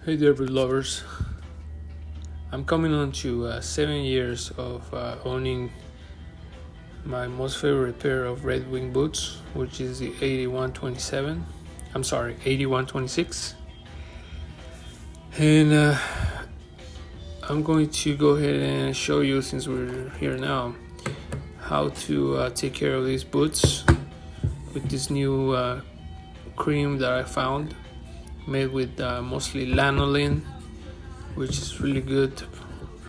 Hey there, boot lovers. I'm coming on to 7 years of owning my most favorite pair of Red Wing boots, which is the 8127. I'm sorry, 8126. And I'm going to go ahead and show you, since we're here now, how to take care of these boots with this new cream that I found, made with mostly lanolin, which is really good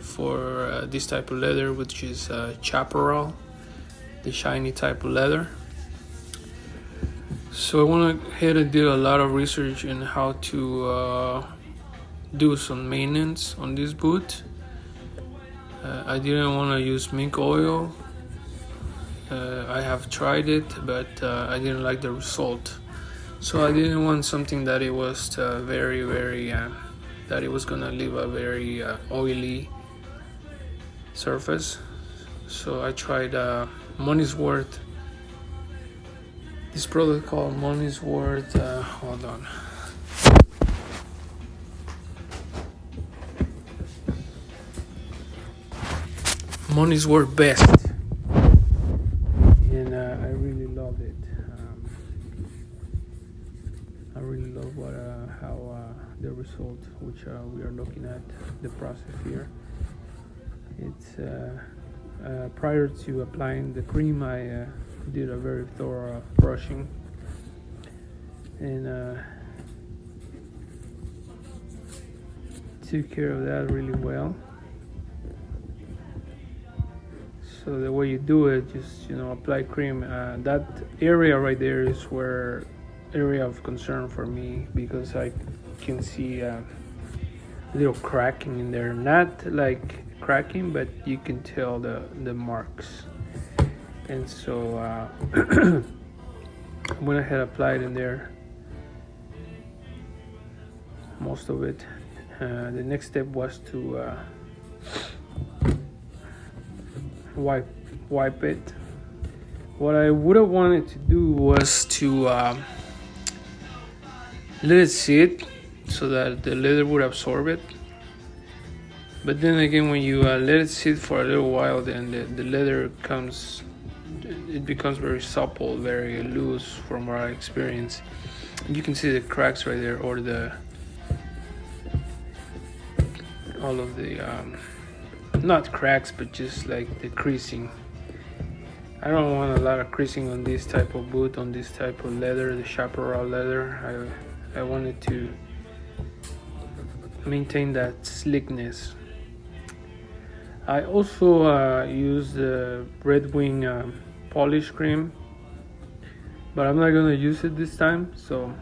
for this type of leather, which is chaparral, the shiny type of leather. So I went ahead and did a lot of research in how to do some maintenance on this boot. I didn't want to use mink oil. I have tried it, but I didn't like the result. So I didn't want something that it was very that it was gonna leave a very oily surface. So I tried Money's Worth. This product called Money's Worth. Hold on. Money's Worth Best, and I really loved it. I really love how the result, which we are looking at the process here. It's prior to applying the cream, I did a very thorough brushing, and took care of that really well. So the way you do it, just apply cream. That area right there is where area of concern for me, because I can see a little cracking in there, not like cracking, but you can tell the marks. And so I went ahead and applied in there most of it. The next step was to wipe it. What I would have wanted to do was to let it sit so that the leather would absorb it. But then again, when you let it sit for a little while, then the leather becomes very supple, very loose from what I experienced. You can see the cracks right there, or all of the not cracks, but just like the creasing. I don't want a lot of creasing on this type of boot, on this type of leather, the chaparral leather. I wanted to maintain that slickness. I also used the Red Wing polish cream, but I'm not gonna use it this time. So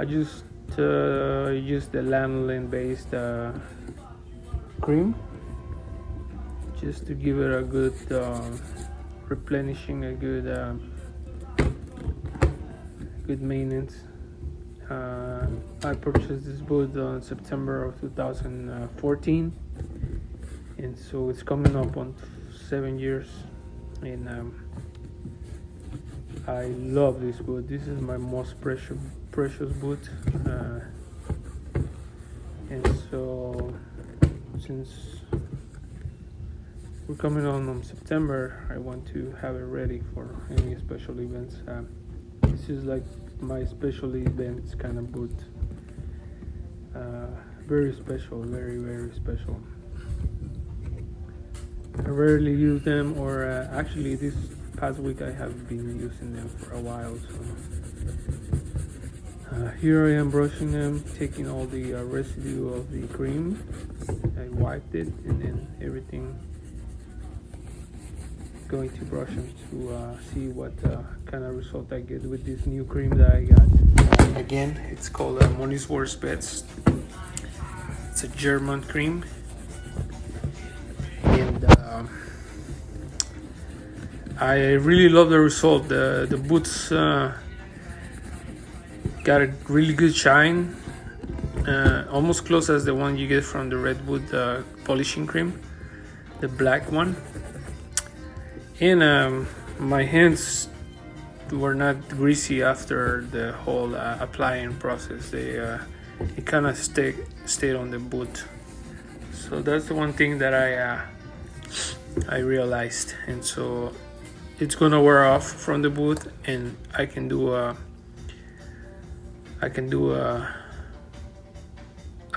I just used the lanolin based cream, just to give it a good replenishing, a good maintenance. I purchased this boot on September of 2014, and so it's coming up on 7 years, and I love this boot. This is my most precious boot, and so since we're coming on September, I want to have it ready for any special events. This is like my special events kind of boot. Very special, very special. I rarely use them, or actually this past week I have been using them for a while. So here I am brushing them, taking all the residue of the cream. I wiped it, and then everything, going to brush them to see what kind of result I get with this new cream that I got. Again, it's called Money's Worth Best. It's a German cream, and I really love the result. The boots got a really good shine, almost close as the one you get from the Redwood polishing cream, the black one. And my hands were not greasy after the whole applying process. They it kind of stayed on the boot. So that's the one thing that I realized, and so it's gonna wear off from the boot, and I can do a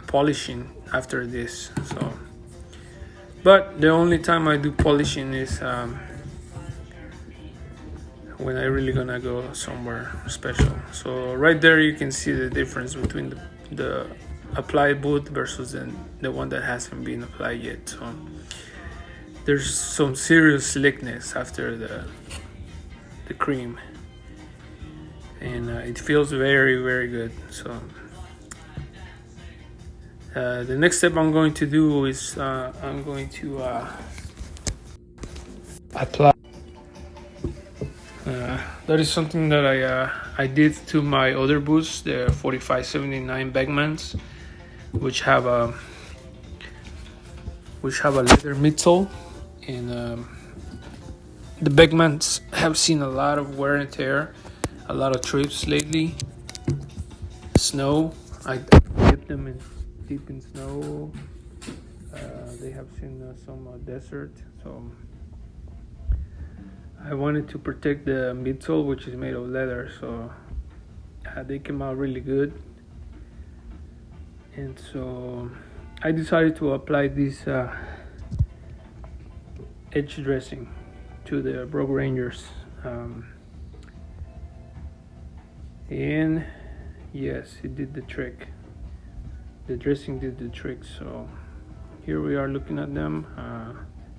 polishing after this. So, but the only time I do polishing is when I really gonna go somewhere special. So right there you can see the difference between the applied boot versus the one that hasn't been applied yet. So there's some serious slickness after the cream, and it feels very, very good. So the next step I'm going to do is I'm going to apply. That is something that I did to my other boots, the 4579 Beckmans, which have a leather midsole, and the Beckmans have seen a lot of wear and tear, a lot of trips lately. Snow, I dipped them in deep in snow. They have seen some desert, so I wanted to protect the midsole, which is made of leather, so they came out really good. And so I decided to apply this edge dressing to the Brogue Rangers, and yes, it did the trick. The dressing did the trick. So here we are looking at them,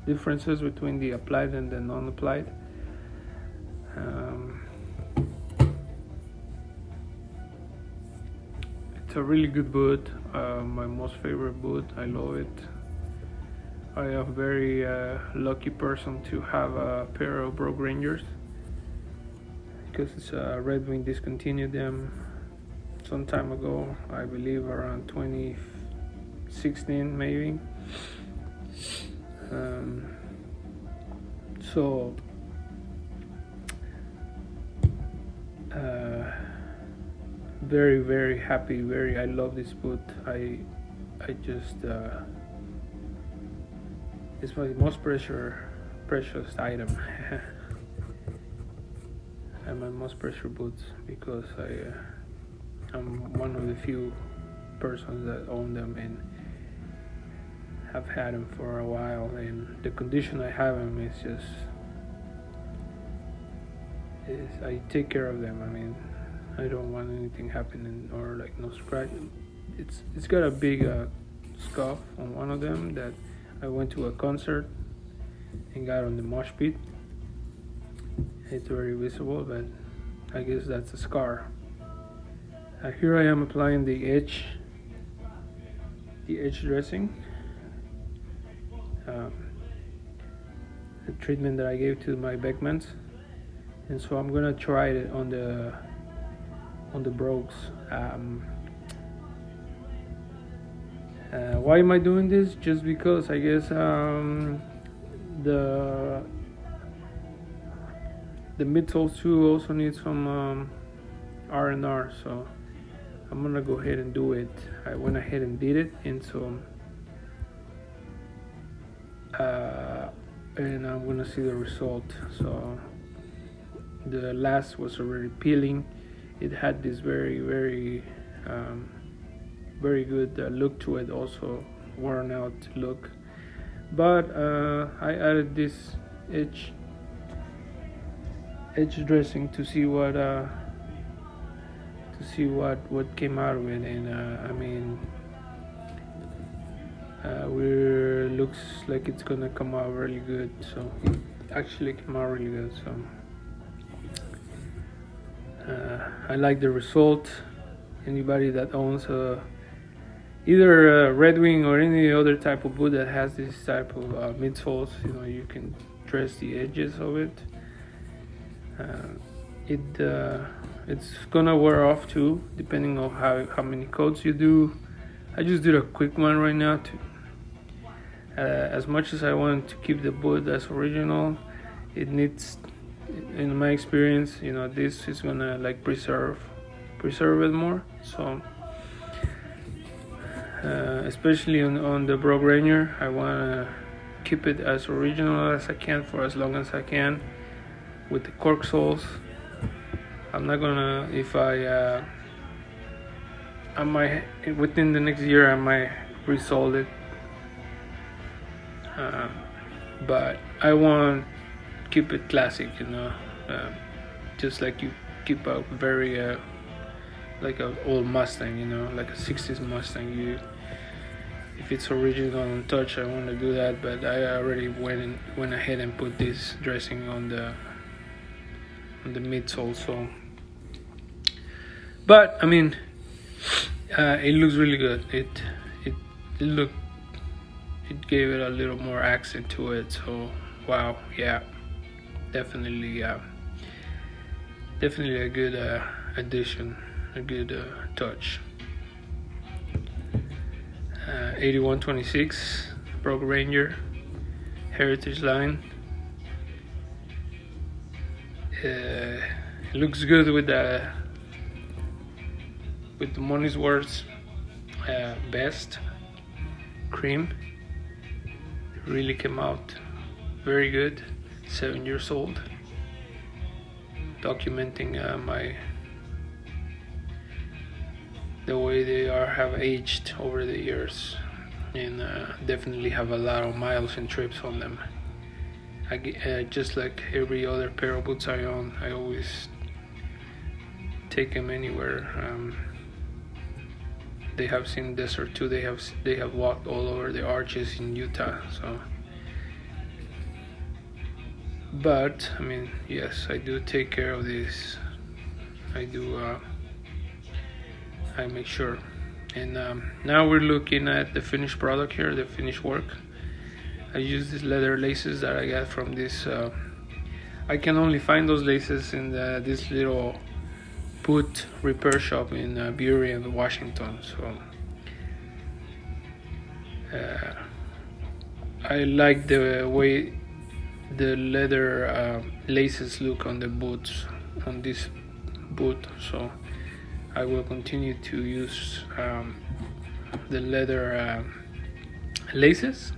differences between the applied and the non-applied. It's a really good boot, my most favorite boot. I love it. I am a very lucky person to have a pair of Brogue Rangers, because Red Wing discontinued them some time ago, I believe around 2016 maybe. So very, very happy. I love this boot. I just it's my most precious item. And my most precious boots, because I'm one of the few persons that own them and have had them for a while, and the condition I have them is just I take care of them. I mean, I don't want anything happening or like no scratch. It's got a big scuff on one of them that I went to a concert and got on the mosh pit. It's very visible, but I guess that's a scar. Here I am applying the edge dressing, the treatment that I gave to my Beckmans, and so I'm gonna try it on the Brogues. Why am I doing this? Just because I guess the midsoles too also need some R&R, so I'm gonna go ahead and do it. I went ahead and did it, and so and I'm gonna see the result. So the last was already peeling. It had this very, very very good look to it, also worn out look, but I added this edge dressing to see what came out of it, and I mean, looks like it's gonna come out really good. So it actually came out really good. So I like the result. Anybody that owns either Red Wing or any other type of boot that has this type of midsoles, you can dress the edges of it. It's gonna wear off too, depending on how many coats you do. I just did a quick one right now. As much as I want to keep the boot as original, it needs, in my experience, this is gonna like preserve it more. So especially on the Brogue Ranger. I want to keep it as original as I can for as long as I can with the cork soles. I'm not gonna, if I might, within the next year I might resolve it, but I want to keep it classic, just like you keep a very like an old Mustang, like a 60s Mustang. If it's original and touch, I want to do that, but I already went ahead and put this dressing on the midsole. So, but I mean, it looks really good. It gave it a little more accent to it. So wow, yeah, definitely a good addition, a good touch. 8126 Brogue Ranger Heritage line. It looks good with the money's worth. Best cream. It really came out very good. 7 years old. Documenting the way they have aged over the years, and definitely have a lot of miles and trips on them. Just like every other pair of boots I own, I always take them anywhere. They have seen desert too. They have walked all over the arches in Utah. So, but I mean, yes, I do take care of this. I do. I make sure. And now we're looking at the finished product here, the finished work. I use these leather laces that I got from this. I can only find those laces in this little boot repair shop in Burien, Washington. So I like the way the leather laces look on the boots, on this boot. So I will continue to use the leather laces.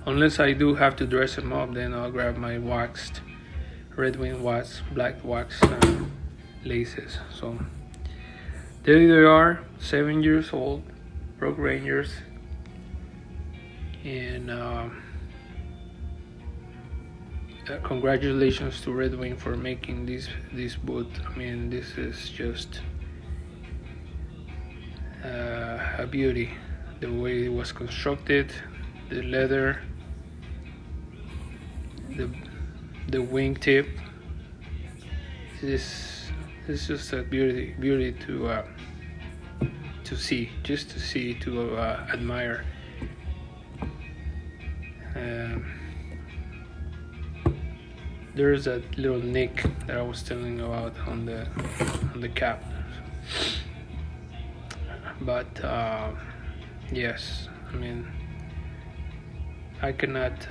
Unless I do have to dress them up, then I'll grab my waxed Red Wing wax, black wax laces. So there they are, 7 years old, Brogue Rangers, and congratulations to Red Wing for making this boot. I mean, this is just a beauty. The way it was constructed, the leather, the wing tip. This is just a beauty to see, to admire. There's that little nick that I was telling about on the cap. But yes, I mean, I cannot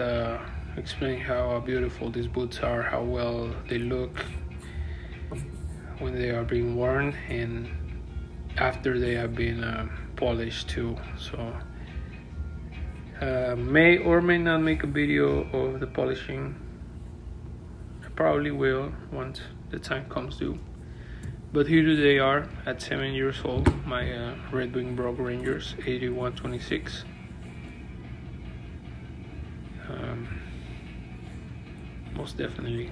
explain how beautiful these boots are, how well they look when they are being worn and after they have been polished too. So may or may not make a video of the polishing. I probably will once the time comes due. But here they are at 7 years old, my Red Wing Brogue Rangers 8126. Most definitely